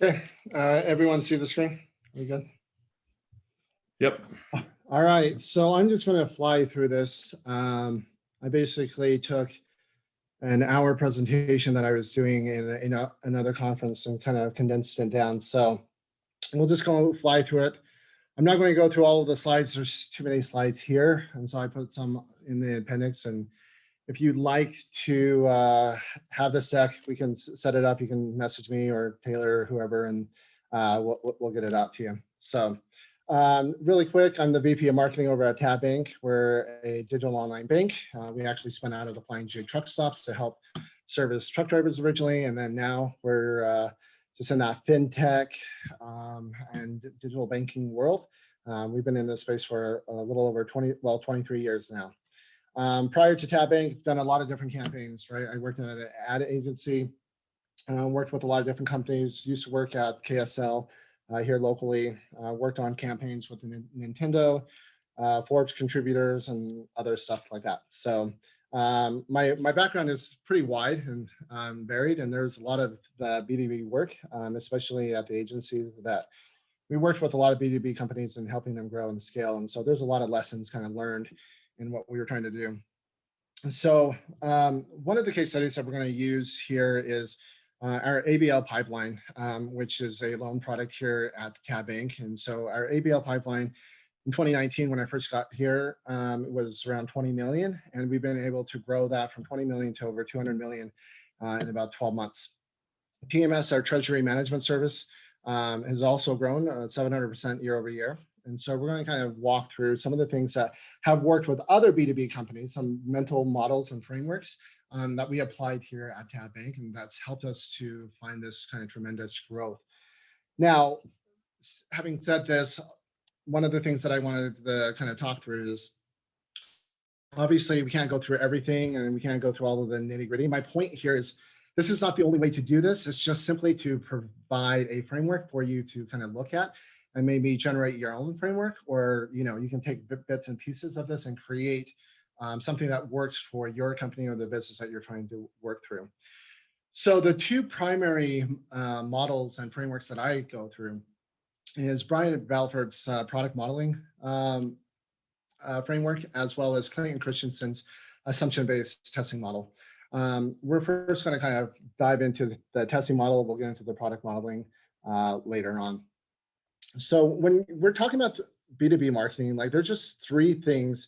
Okay, everyone see the screen? Are we good? Yep. All right, so I'm just going to fly through this. I basically took an hour presentation that I was doing in another conference and kind of condensed it down. So we'll just go fly through it. I'm not going to go through all of the slides. There's too many slides here. And so I put some in the appendix. And if you'd like to have this deck, we can set it up. You can message me or Taylor or whoever, and we'll get it out to you. So really quick, I'm the VP of Marketing over at Tab Bank. We're a digital online bank. We actually spun out of the Flying J truck stops to help service truck drivers originally. And then now we're just in that fintech and digital banking world. We've been in this space for a little over 23 years now. Prior to Tab Bank, done a lot of different campaigns, right? I worked at an ad agency, worked with a lot of different companies, used to work at KSL here locally, worked on campaigns with Nintendo, Forbes contributors, and other stuff like that. So my background is pretty wide and varied, and there's a lot of the B2B work, especially at the agency that we worked with a lot of B2B companies and helping them grow and scale. And so there's a lot of lessons kind of learned in what we were trying to do. So one of the case studies that we're going to use here is our ABL pipeline, which is a loan product here at Tab Bank. And so our ABL pipeline in 2019, when I first got here, it was around 20 million. And we've been able to grow that from 20 million to over 200 million in about 12 months. TMS, our treasury management service, has also grown 700% year over year. And so we're going to kind of walk through some of the things that have worked with other B2B companies, some mental models and frameworks that we applied here at Tab Bank, and that's helped us to find this kind of tremendous growth. Now, having said this, one of the things that I wanted to kind of talk through is, obviously we can't go through everything and we can't go through all of the nitty gritty. My point here is, this is not the only way to do this. It's just simply to provide a framework for you to kind of look at and maybe generate your own framework, or you can take bits and pieces of this and create something that works for your company or the business that you're trying to work through. So the two primary models and frameworks that I go through is Brian Balford's product modeling framework, as well as Clayton Christensen's assumption-based testing model. We're first going to kind of dive into the testing model. We'll get into the product modeling later on. So when we're talking about B2B marketing, like there's just three things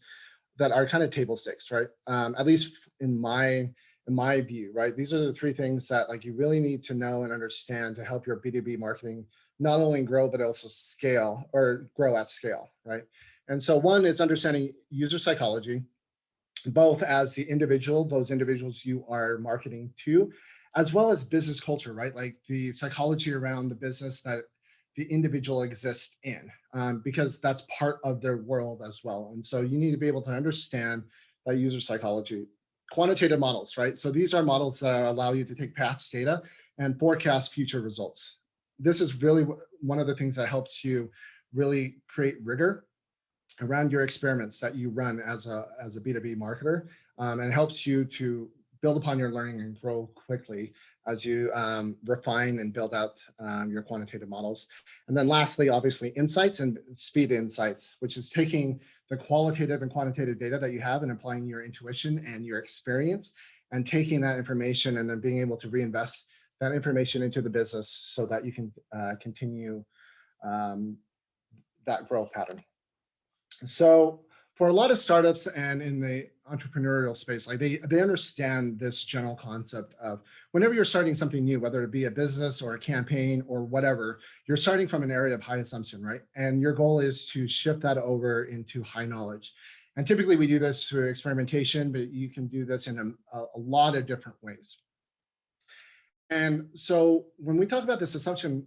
that are kind of table stakes, right? At least in my view, right? These are the three things that like you really need to know and understand to help your B2B marketing not only grow, but also scale or grow at scale, right? And so one is understanding user psychology, both as the individual, those individuals you are marketing to, as well as business culture, right? Like the psychology around the business that the individual exists in, because that's part of their world as well. And so you need to be able to understand that user psychology. Quantitative models, right? So these are models that allow you to take past data and forecast future results. This is really one of the things that helps you really create rigor around your experiments that you run as a B2B marketer, and helps you to build upon your learning and grow quickly as you refine and build out your quantitative models. And then lastly, obviously, insights and speed insights, which is taking the qualitative and quantitative data that you have and applying your intuition and your experience and taking that information and then being able to reinvest that information into the business so that you can continue that growth pattern. So for a lot of startups and in the entrepreneurial space, like they understand this general concept of whenever you're starting something new, whether it be a business or a campaign or whatever, you're starting from an area of high assumption, right? And your goal is to shift that over into high knowledge. And typically we do this through experimentation, but you can do this in a lot of different ways. And so when we talk about this assumption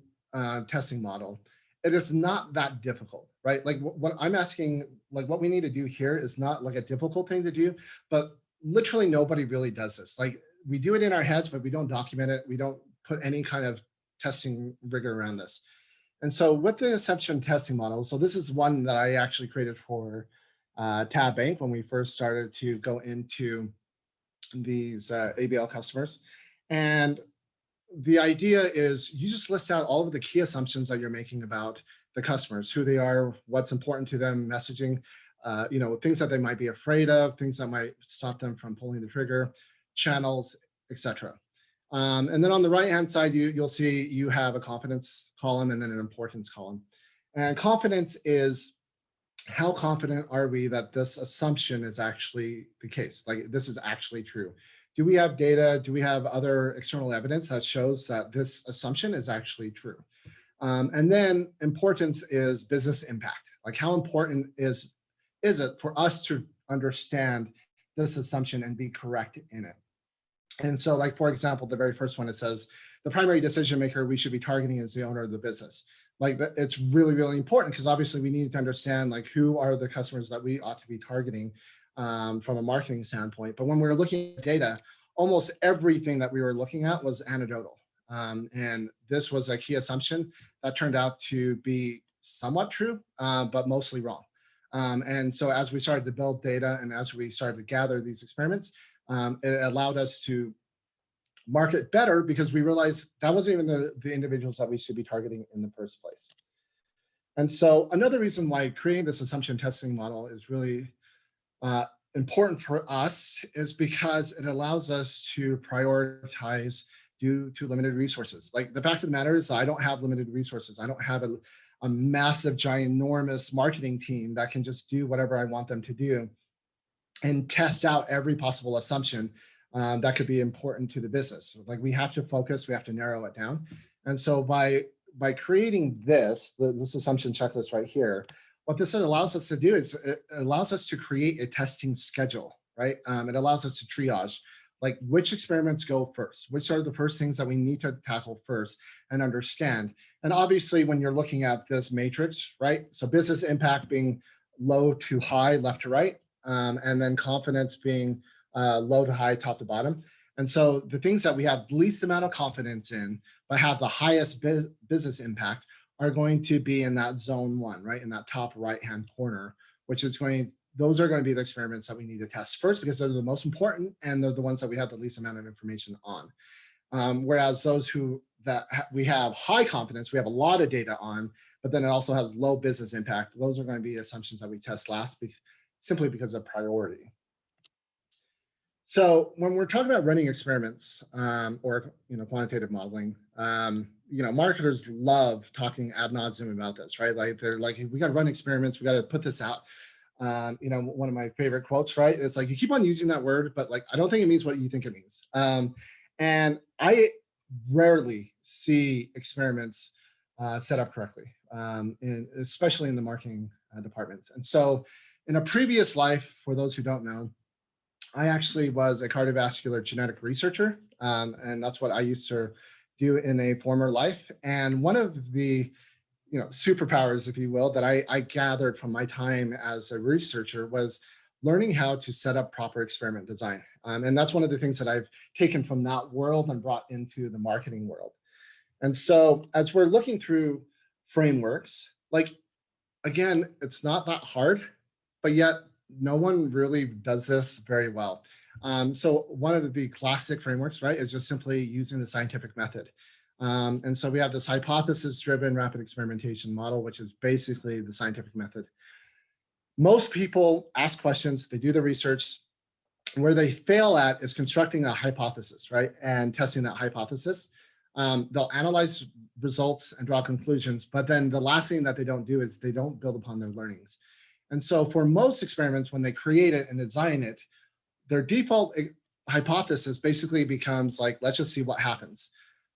testing model, it is not that difficult, right? Like what I'm asking, like what we need to do here is not like a difficult thing to do, but literally nobody really does this. Like we do it in our heads, but we don't document it. We don't put any kind of testing rigor around this. And so with the assumption testing model, so this is one that I actually created for Tab Bank when we first started to go into these ABL customers. And the idea is you just list out all of the key assumptions that you're making about the customers, who they are, what's important to them, messaging, things that they might be afraid of, things that might stop them from pulling the trigger, channels, etc. And then on the right-hand side, you'll see you have a confidence column and then an importance column. And confidence is how confident are we that this assumption is actually the case? Like this is actually true. Do we have data? Do we have other external evidence that shows that this assumption is actually true? And then importance is business impact. Like how important is it for us to understand this assumption and be correct in it? And so like, for example, the very first one, it says the primary decision maker we should be targeting is the owner of the business. Like it's really, really important because obviously we need to understand like who are the customers that we ought to be targeting from a marketing standpoint. But when we were looking at data, almost everything that we were looking at was anecdotal. And this was a key assumption that turned out to be somewhat true, but mostly wrong. And so as we started to build data and as we started to gather these experiments, it allowed us to market better because we realized that wasn't even the individuals that we should be targeting in the first place. And so another reason why creating this assumption testing model is really important for us is because it allows us to prioritize due to limited resources. Like the fact of the matter is I don't have limited resources. I don't have a massive, ginormous marketing team that can just do whatever I want them to do and test out every possible assumption that could be important to the business. Like we have to focus, we have to narrow it down. And so by creating this assumption checklist right here, what this allows us to do is it allows us to create a testing schedule, right? It allows us to triage, like which experiments go first, which are the first things that we need to tackle first and understand. And obviously when you're looking at this matrix, right? So business impact being low to high, left to right, and then confidence being low to high, top to bottom. And so the things that we have the least amount of confidence in, but have the highest business impact are going to be in that zone 1, right? In that top right-hand corner, which is those are going to be the experiments that we need to test first because they're the most important and they're the ones that we have the least amount of information on. Whereas those we have high confidence, we have a lot of data on, but then it also has low business impact. Those are going to be assumptions that we test last simply because of priority. So when we're talking about running experiments or quantitative modeling, marketers love talking ad nauseum about this, right? Like they're like, hey, we got to run experiments, we got to put this out. One of my favorite quotes, right? It's like you keep on using that word, but like I don't think it means what you think it means. And I rarely see experiments set up correctly, especially in the marketing departments. And so in a previous life, for those who don't know, I actually was a cardiovascular genetic researcher, and that's what I used to do in a former life. And one of the superpowers, if you will, that I gathered from my time as a researcher was learning how to set up proper experiment design. And that's one of the things that I've taken from that world and brought into the marketing world. And so as we're looking through frameworks, like, again, it's not that hard, but yet no one really does this very well. So one of the classic frameworks, right, is just simply using the scientific method. And so we have this hypothesis-driven rapid experimentation model, which is basically the scientific method. Most people ask questions, they do the research. Where they fail at is constructing a hypothesis, right, and testing that hypothesis. They'll analyze results and draw conclusions, but then the last thing that they don't do is they don't build upon their learnings. And so for most experiments, when they create it and design it, their default hypothesis basically becomes like, let's just see what happens.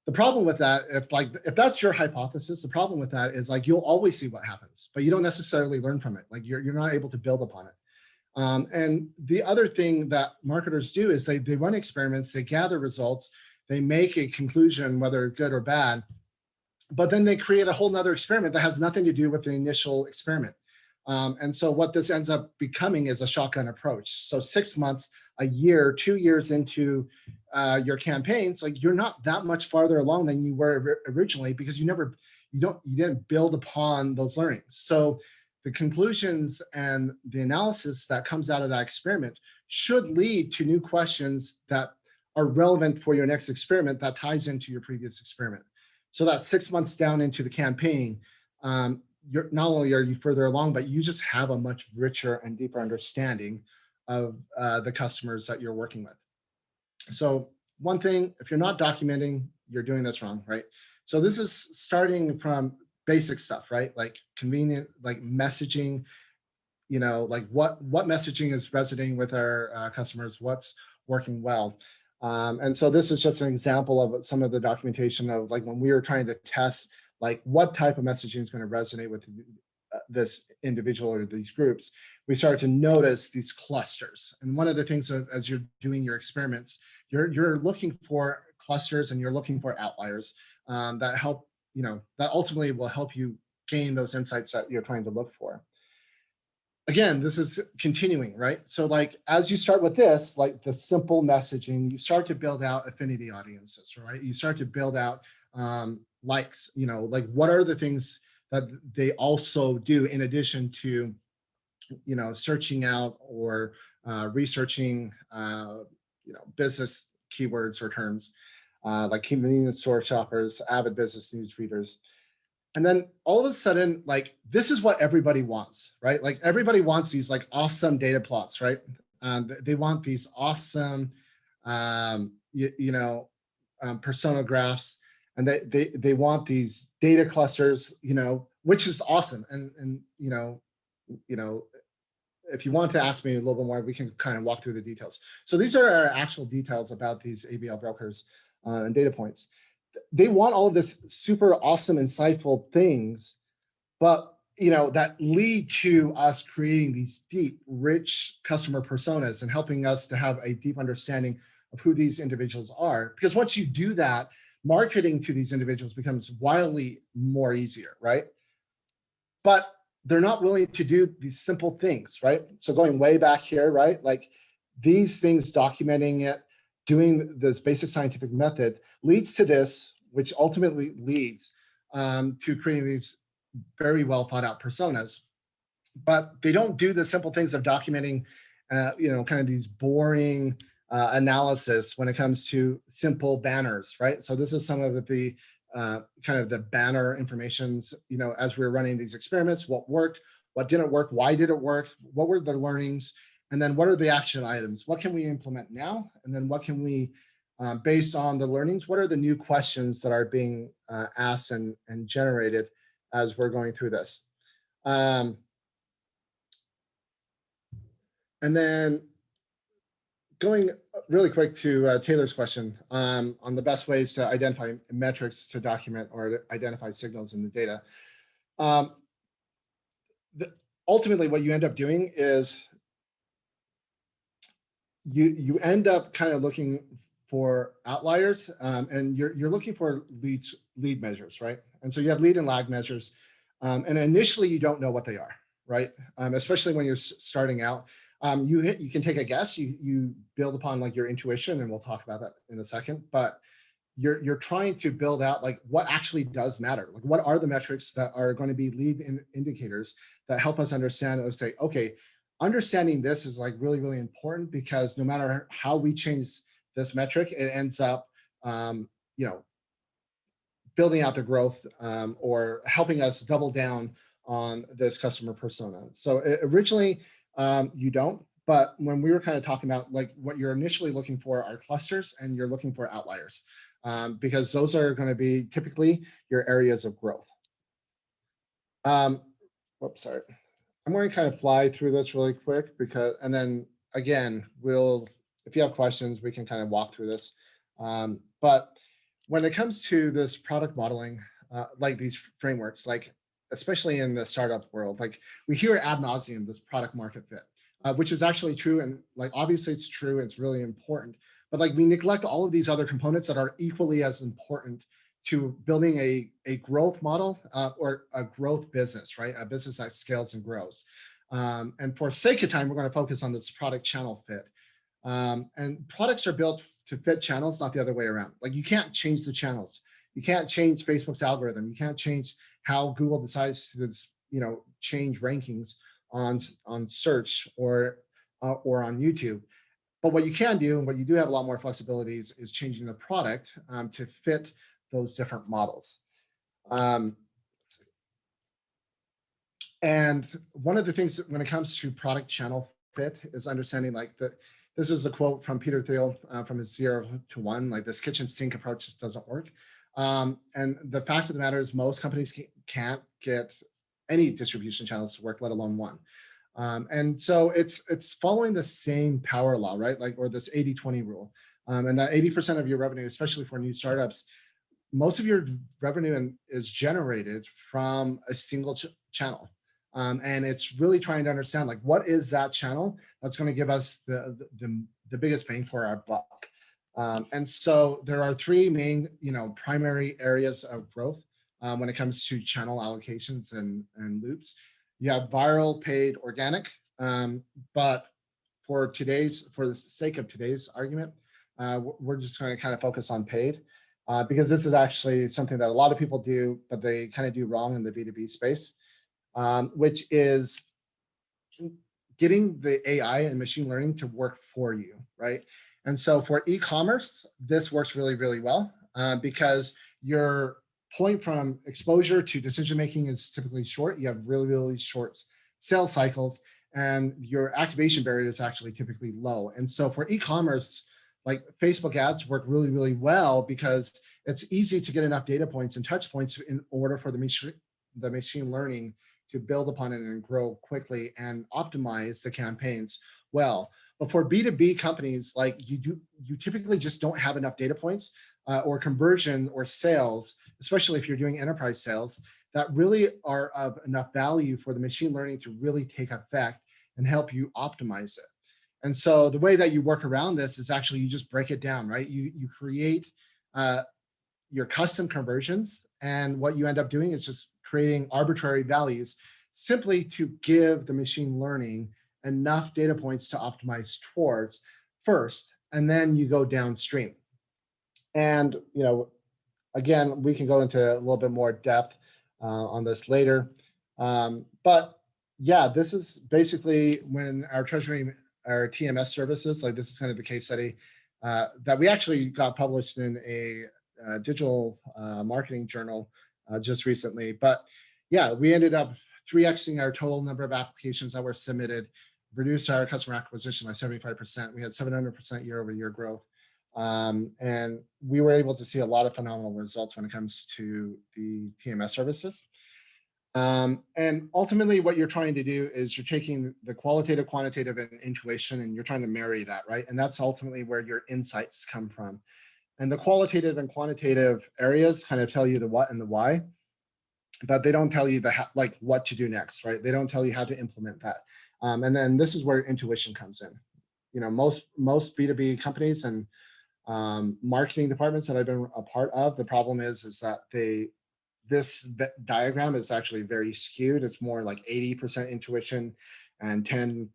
The problem with that, if that's your hypothesis, the problem with that is like, you'll always see what happens, but you don't necessarily learn from it. Like you're not able to build upon it. And the other thing that marketers do is they run experiments, they gather results, they make a conclusion, whether good or bad, but then they create a whole nother experiment that has nothing to do with the initial experiment. And so what this ends up becoming is a shotgun approach. So 6 months, a year, 2 years into your campaigns, like you're not that much farther along than you were originally because you didn't build upon those learnings. So the conclusions and the analysis that comes out of that experiment should lead to new questions that are relevant for your next experiment that ties into your previous experiment. So that 6 months down into the campaign, you're not only are you further along, but you just have a much richer and deeper understanding of the customers that you're working with. So one thing, if you're not documenting, you're doing this wrong, right? So this is starting from basic stuff, right? Like convenient, like messaging, like what messaging is resonating with our customers, what's working well. And so this is just an example of some of the documentation of like when we were trying to test like what type of messaging is going to resonate with this individual or these groups, we started to notice these clusters. And one of the things that, as you're doing your experiments, you're looking for clusters and you're looking for outliers that help, that ultimately will help you gain those insights that you're trying to look for. Again, this is continuing, right? So like, as you start with this, like the simple messaging, you start to build out affinity audiences, right? You start to build out likes, like what are the things that they also do in addition to, searching out or researching, business keywords or terms, like convenience store shoppers, avid business news readers. And then all of a sudden, like, this is what everybody wants, right? Like everybody wants these like awesome data plots, right? They want these awesome, persona graphs, and they want these data clusters, which is awesome. And if you want to ask me a little bit more, we can kind of walk through the details. So these are our actual details about these ABL brokers and data points. They want all of this super awesome, insightful things, but that lead to us creating these deep, rich customer personas and helping us to have a deep understanding of who these individuals are. Because once you do that, marketing to these individuals becomes wildly more easier, right? But they're not willing to do these simple things, right? So going way back here, right? Like these things, documenting it, doing this basic scientific method leads to this, which ultimately leads to creating these very well thought out personas. But they don't do the simple things of documenting, kind of these boring analysis when it comes to simple banners, right? So this is some of the kind of the banner informations, as we were running these experiments, what worked, what didn't work, why did it work, what were the learnings, and then what are the action items? What can we implement now? And then what can we, based on the learnings, what are the new questions that are being asked and generated as we're going through this? And then going really quick to Taylor's question on the best ways to identify metrics to document or identify signals in the data. Ultimately, what you end up doing is you end up kind of looking for outliers, and you're looking for lead measures, right? And so you have lead and lag measures, and initially you don't know what they are, right? Especially when you're starting out. You can take a guess, you build upon like your intuition, and we'll talk about that in a second, but you're trying to build out like what actually does matter. Like what are the metrics that are going to be lead indicators that help us understand or say, okay, understanding this is like really, really important, because no matter how we change this metric, it ends up, building out the growth or helping us double down on this customer persona. So originally, you don't, but when we were kind of talking about like what you're initially looking for are clusters, and you're looking for outliers, because those are going to be typically your areas of growth. Whoops, sorry. I'm going to kind of fly through this really quick and then again, if you have questions, we can kind of walk through this. But when it comes to this product modeling, like these frameworks, like especially in the startup world, like we hear ad nauseum, this product market fit, which is actually true. And like, obviously it's true, it's really important, but like we neglect all of these other components that are equally as important to building a growth model or a growth business, right? A business that scales and grows. And for sake of time, we're going to focus on this product channel fit. And products are built to fit channels, not the other way around. Like you can't change the channels. You can't change Facebook's algorithm. You can't change how Google decides to, change rankings on search or on YouTube. But what you can do, and what you do have a lot more flexibilities, is changing the product to fit those different models. Let's see. And one of the things that when it comes to product channel fit is understanding like this is a quote from Peter Thiel from his 0 to 1, like this kitchen sink approach just doesn't work. And the fact of the matter is most companies can't get any distribution channels to work, let alone one. And so it's following the same power law, right? Like, or this 80-20 rule. And that 80% of your revenue, especially for new startups, most of your revenue is generated from a single channel. And it's really trying to understand like, what is that channel that's going to give us the biggest bang for our buck? And so there are three main, primary areas of growth when it comes to channel allocations and loops. You have viral, paid, organic, but for the sake of today's argument, we're just going to kind of focus on paid because this is actually something that a lot of people do, but they kind of do wrong in the B2B space, which is getting the AI and machine learning to work for you, right? And so for e-commerce, this works really, really well because your point from exposure to decision-making is typically short. You have really, really short sales cycles and your activation barrier is actually typically low. And so for e-commerce, like Facebook ads work really, really well because it's easy to get enough data points and touch points in order for the machine learning to build upon it and grow quickly and optimize the campaigns well. But for B2B companies, like you typically just don't have enough data points or conversion or sales, especially if you're doing enterprise sales, that really are of enough value for the machine learning to really take effect and help you optimize it. And so the way that you work around this is actually you just break it down, right? You create your custom conversions, and what you end up doing is just creating arbitrary values simply to give the machine learning enough data points to optimize towards first, and then you go downstream. And again, we can go into a little bit more depth on this later. But yeah, this is basically when our TMS services, like this is kind of the case study that we actually got published in a digital marketing journal just recently. But yeah, we ended up 3xing our total number of applications that were submitted, reduced our customer acquisition by 75%. We had 700% year-over-year growth. And we were able to see a lot of phenomenal results when it comes to the TMS services. And ultimately what you're trying to do is you're taking the qualitative, quantitative, and intuition, and you're trying to marry that, right? And that's ultimately where your insights come from. And the qualitative and quantitative areas kind of tell you the what and the why, but they don't tell you the like what to do next, right? They don't tell you how to implement that. And then this is where intuition comes in. Most B2B companies and marketing departments that I've been a part of, the problem is that this diagram is actually very skewed. It's more like 80% intuition and 10%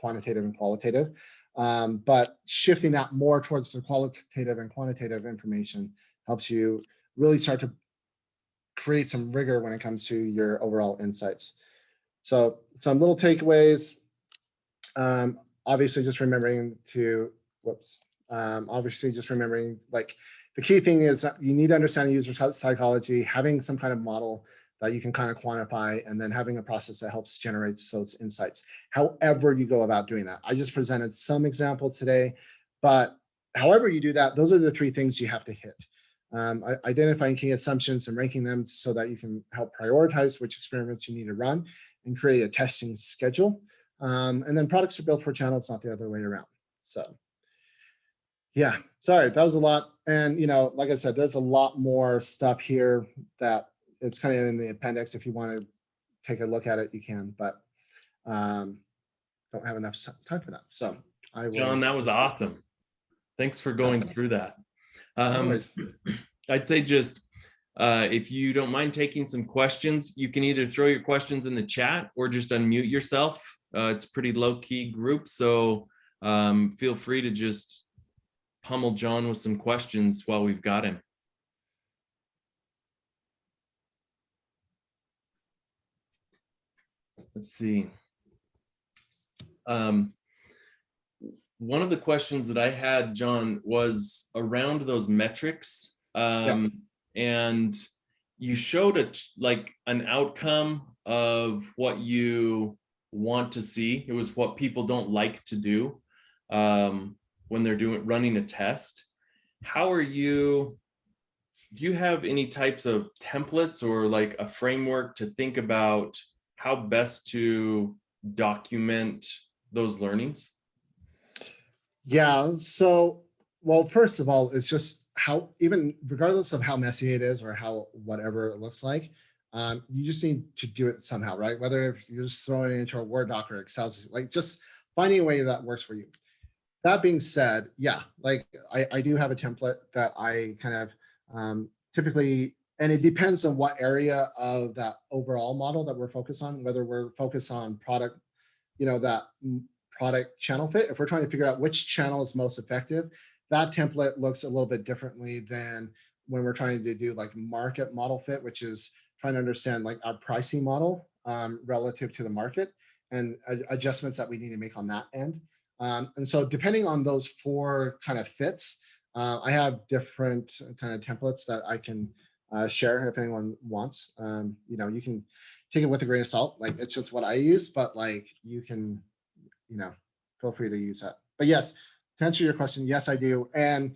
quantitative and qualitative. But shifting that more towards the qualitative and quantitative information helps you really start to create some rigor when it comes to your overall insights. So some little takeaways, obviously just remembering to, obviously just remembering like the key thing is that you need to understand user psychology, having some kind of model that you can kind of quantify, and then having a process that helps generate those insights. However you go about doing that. I just presented some examples today, but however you do that, those are the three things you have to hit. Identifying key assumptions and ranking them so that you can help prioritize which experiments you need to run and create a testing schedule. And then products are built for channels, not the other way around. So yeah, sorry, that was a lot. And like I said, there's a lot more stuff here that it's kind of in the appendix. If you want to take a look at it, you can, but don't have enough time for that. So I will. John, that was awesome. Thanks for going through that. I'd say just if you don't mind taking some questions, you can either throw your questions in the chat or just unmute yourself. It's a pretty low-key group, so feel free to just pummel John with some questions while we've got him. Let's see. one of the questions that I had, John, was around those metrics. Yeah. And you showed like an outcome of what you want to see. It was what people don't like to do when they're running a test. How are you? Do you have any types of templates or like a framework to think about how best to document those learnings? Yeah. So, well, first of all, it's just how, even regardless of how messy it is or how whatever it looks like, you just need to do it somehow, right? Whether if you're just throwing it into a Word doc or Excel, like just finding a way that works for you. That being said, yeah, like I do have a template that I kind of typically, and it depends on what area of that overall model that we're focused on, whether we're focused on product, that product channel fit. If we're trying to figure out which channel is most effective, that template looks a little bit differently than when we're trying to do like market model fit, which is trying to understand like our pricing model relative to the market and adjustments that we need to make on that end. And so depending on those four kind of fits, I have different kind of templates that I can share if anyone wants. You can take it with a grain of salt. Like it's just what I use, but like you can, feel free to use that. But yes, to answer your question, yes, I do. And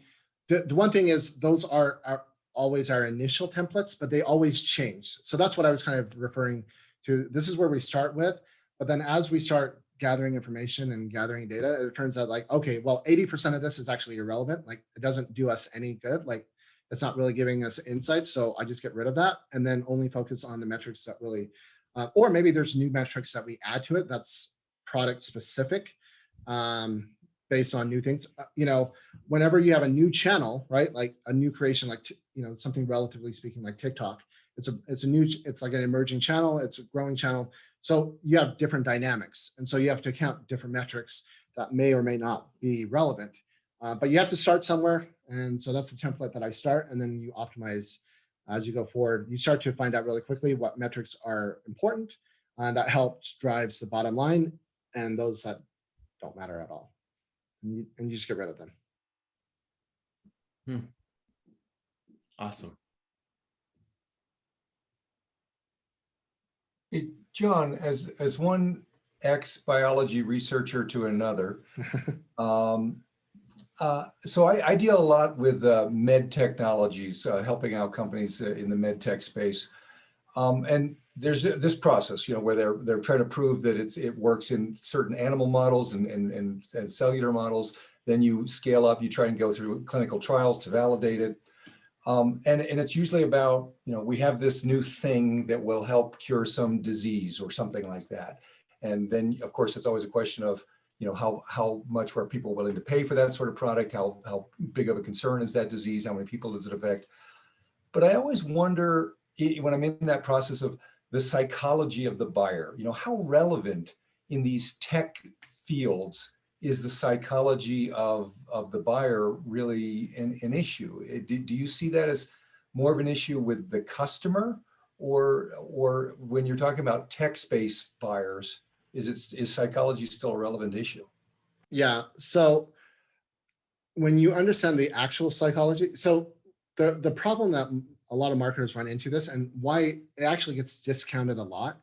the one thing is those are always our initial templates, but they always change. So that's what I was kind of referring to. This is where we start with, but then as we start gathering information and gathering data, it turns out like, okay, well, 80% of this is actually irrelevant. Like it doesn't do us any good. Like it's not really giving us insights. So I just get rid of that and then only focus on the metrics that really, or maybe there's new metrics that we add to it that's product specific based on new things. Whenever you have a new channel, right? Like a new creation, like, something relatively speaking like TikTok, it's like an emerging channel, it's a growing channel. So you have different dynamics. And so you have to account different metrics that may or may not be relevant. But you have to start somewhere. And so that's the template that I start. And then you optimize as you go forward. You start to find out really quickly what metrics are important. That helps drives the bottom line and those that don't matter at all. And you just get rid of them. Awesome. Hey, John, as one ex-biology researcher to another, so I deal a lot with med technologies, helping out companies in the med tech space. And there's this process, where they're trying to prove that it works in certain animal models and cellular models. Then you scale up, you try and go through clinical trials to validate it. And it's usually about, we have this new thing that will help cure some disease or something like that. And then, of course, it's always a question of, how much are people willing to pay for that sort of product? How big of a concern is that disease? How many people does it affect? But I always wonder, when I'm in that process of the psychology of the buyer, how relevant in these tech fields is the psychology of the buyer really an issue? Do you see that as more of an issue with the customer, or when you're talking about tech space buyers, is psychology still a relevant issue? Yeah. So when you understand the actual psychology, so the problem that a lot of marketers run into this and why it actually gets discounted a lot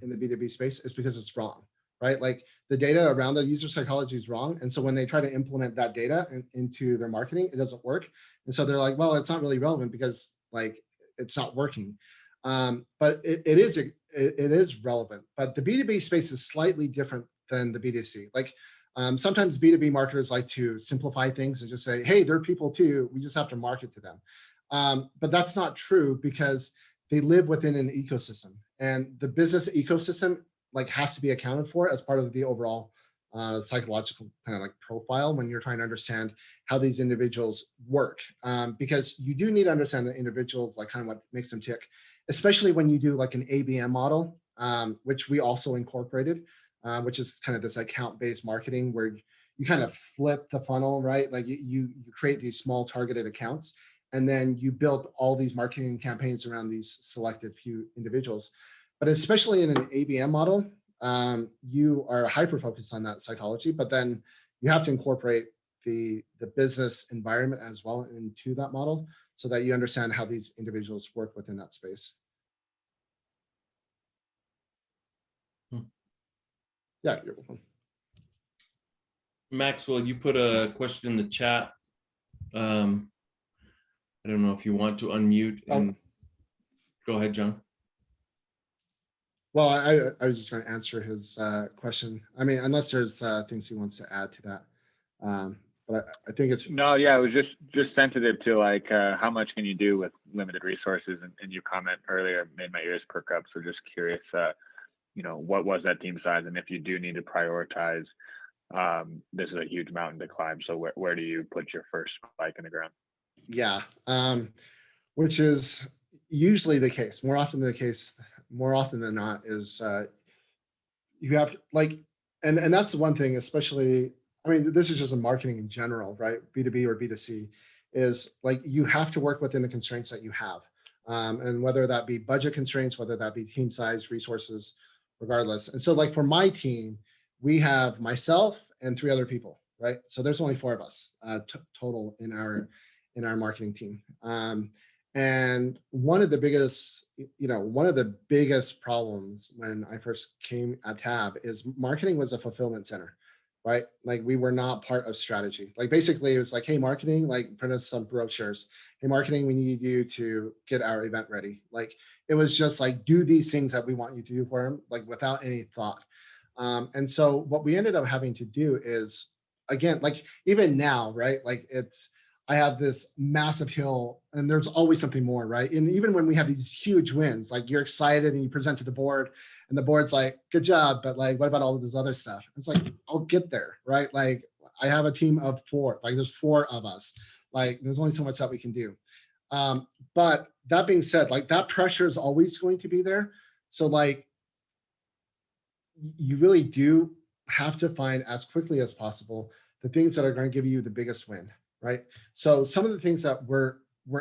in the B2B space is because it's wrong, right? Like the data around the user psychology is wrong. And so when they try to implement that data into their marketing, it doesn't work. And so they're like, well, it's not really relevant because like it's not working. But it is relevant. But the B2B space is slightly different than the B2C. Like sometimes B2B marketers like to simplify things and just say, hey, they're people too. We just have to market to them. But that's not true because they live within an ecosystem, and the business ecosystem like has to be accounted for as part of the overall psychological kind of like profile when you're trying to understand how these individuals work. Because you do need to understand the individuals, like kind of what makes them tick, especially when you do like an ABM model, which we also incorporated, which is kind of this account-based marketing where you kind of flip the funnel, right? Like you create these small targeted accounts, and then you build all these marketing campaigns around these selected few individuals. But especially in an ABM model, you are hyper-focused on that psychology, but then you have to incorporate the business environment as well into that model so that you understand how these individuals work within that space. Yeah, you're welcome. Maxwell, you put a question in the chat. I don't know if you want to unmute and go ahead, John. Well, I was just going to answer his question. I mean, unless there's things he wants to add to that. But I think it's no, yeah, it was just sensitive to like how much can you do with limited resources, and your comment earlier made my ears perk up. So just curious, you know, what was that team size, and if you do need to prioritize, this is a huge mountain to climb. So where do you put your first spike in the ground? Yeah, which is usually the case. More often than not, is you have like, and that's the one thing, especially. I mean, this is just in marketing in general, right? B2B or B2C, is like you have to work within the constraints that you have, and whether that be budget constraints, whether that be team size, resources, regardless. And so, like for my team, we have myself and 3 other people, right? So there's only 4 of us total in our marketing team. And one of the biggest problems when I first came at Tab is marketing was a fulfillment center, right? Like we were not part of strategy. Like basically it was like, hey, marketing, like print us some brochures. Hey, marketing, we need you to get our event ready. Like it was just like, do these things that we want you to do for them, like without any thought. And so what we ended up having to do is, again, like even now, right? Like I have this massive hill and there's always something more, right? And even when we have these huge wins, like you're excited and you present to the board and the board's like, good job, but like, what about all of this other stuff? It's like, I'll get there, right? Like I have a team of 4, like there's 4 of us, like there's only so much that we can do. But that being said, like that pressure is always going to be there. So like, you really do have to find as quickly as possible the things that are going to give you the biggest win. Right. So some of the things that we're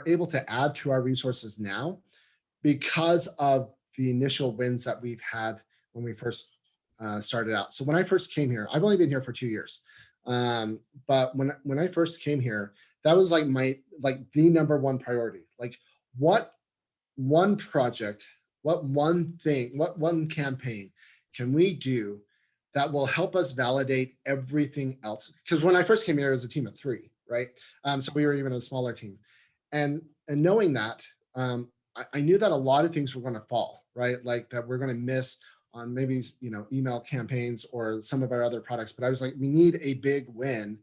able to add to our resources now because of the initial wins that we've had when we first started out. So when I first came here, I've only been here for 2 years. But when I first came here, that was like the number one priority. Like what one project, what one thing, what one campaign can we do that will help us validate everything else? Because when I first came here, it was a team of 3. Right. So we were even a smaller team. And knowing that, I knew that a lot of things were going to fall, right? Like that we're going to miss on maybe, email campaigns or some of our other products. But I was like, we need a big win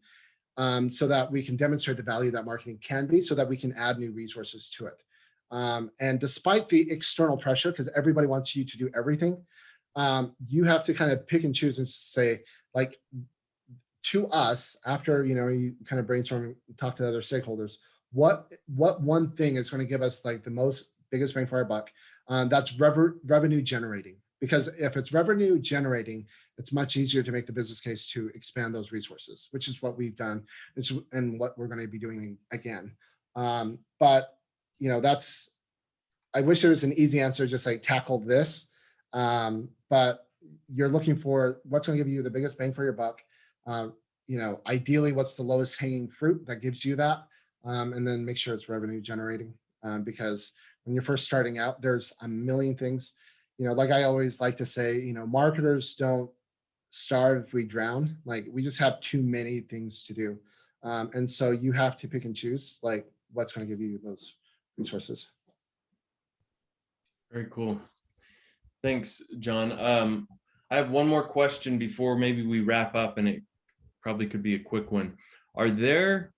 so that we can demonstrate the value that marketing can be so that we can add new resources to it. And despite the external pressure, because everybody wants you to do everything, you have to kind of pick and choose and say, like, to us, after you kind of brainstorm, talk to other stakeholders, what one thing is going to give us like the biggest bang for our buck? That's revenue generating. Because if it's revenue generating, it's much easier to make the business case to expand those resources, which is what we've done and what we're going to be doing again. But I wish there was an easy answer, just like tackle this. But you're looking for what's going to give you the biggest bang for your buck. Ideally, what's the lowest hanging fruit that gives you that, and then make sure it's revenue generating. Because when you're first starting out, there's a million things. Like I always like to say, marketers don't starve, we drown. Like we just have too many things to do, and so you have to pick and choose like what's going to give you those resources. Very cool. Thanks, John. I have one more question before maybe we wrap up, and it probably could be a quick one. Are there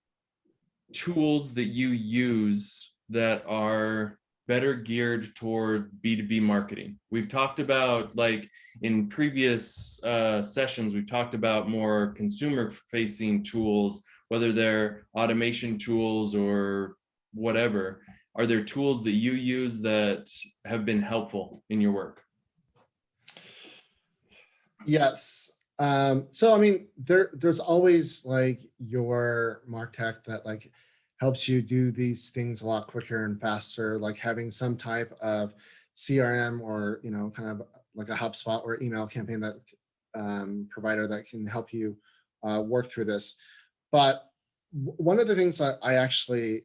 tools that you use that are better geared toward B2B marketing? We've talked about, like in previous sessions, we've talked about more consumer facing tools, whether they're automation tools or whatever. Are there tools that you use that have been helpful in your work? Yes. So I mean, there's always like your MarTech that like helps you do these things a lot quicker and faster, like having some type of CRM or kind of like a HubSpot or email campaign that provider that can help you work through this. But one of the things that I actually,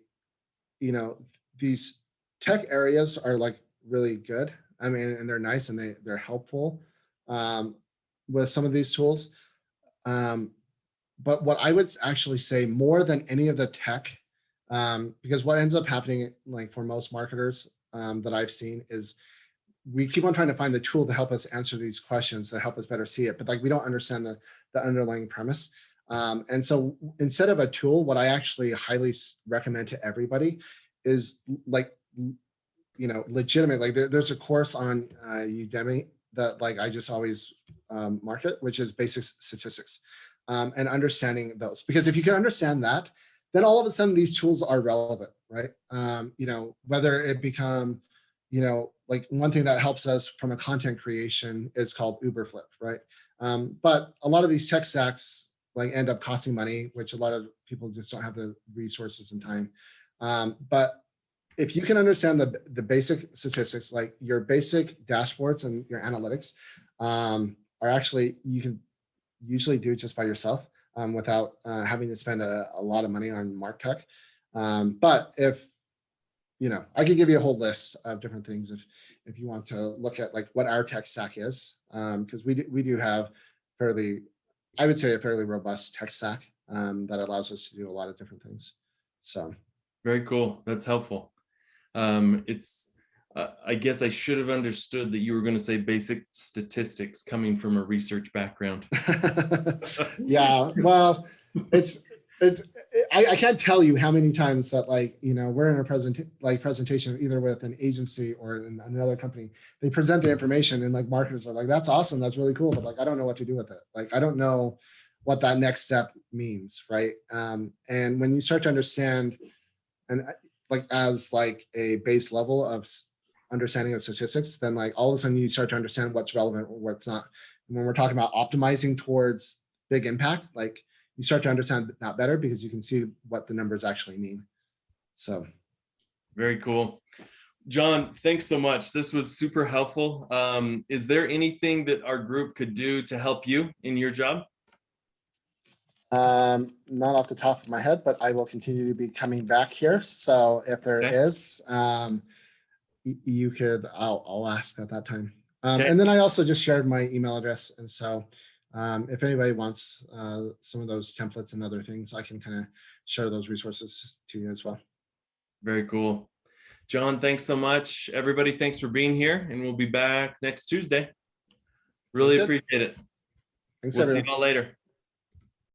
these tech areas are like really good. I mean, and they're nice and they're helpful with some of these tools. But what I would actually say more than any of the tech, because what ends up happening, like for most marketers that I've seen, is we keep on trying to find the tool to help us answer these questions, to help us better see it, but like we don't understand the underlying premise. And so instead of a tool, what I actually highly recommend to everybody is like, legitimate, like there's a course on Udemy that like I just always market, which is basic statistics and understanding those. Because if you can understand that, then all of a sudden these tools are relevant, right? Whether it become, like one thing that helps us from a content creation is called Uberflip, right? But a lot of these tech stacks like end up costing money, which a lot of people just don't have the resources and time. But if you can understand the basic statistics, like your basic dashboards and your analytics are actually, you can usually do it just by yourself without having to spend a lot of money on MarTech. But if, I could give you a whole list of different things if you want to look at like what our tech stack is, because we do have I would say a fairly robust tech stack that allows us to do a lot of different things. So. Very cool. That's helpful. I guess I should have understood that you were going to say basic statistics coming from a research background. Yeah, well, I can't tell you how many times that like, we're in a presentation either with an agency or in another company, they present the information and like marketers are like, that's awesome, that's really cool, but like I don't know what to do with it. Like I don't know what that next step means, right? And when you start to understand, and like as like a base level of understanding of statistics, then like all of a sudden you start to understand what's relevant or what's not. And when we're talking about optimizing towards big impact, like you start to understand that better because you can see what the numbers actually mean. So. Very cool. John, thanks so much. This was super helpful. Is there anything that our group could do to help you in your job? Not off the top of my head, but I will continue to be coming back here. So if there is, you could, I'll ask at that time. And then I also just shared my email address. And so if anybody wants some of those templates and other things, I can kind of share those resources to you as well. Very cool. John, thanks so much. Everybody, thanks for being here. And we'll be back next Tuesday. Really appreciate it. Thanks, we'll everyone. see you all later.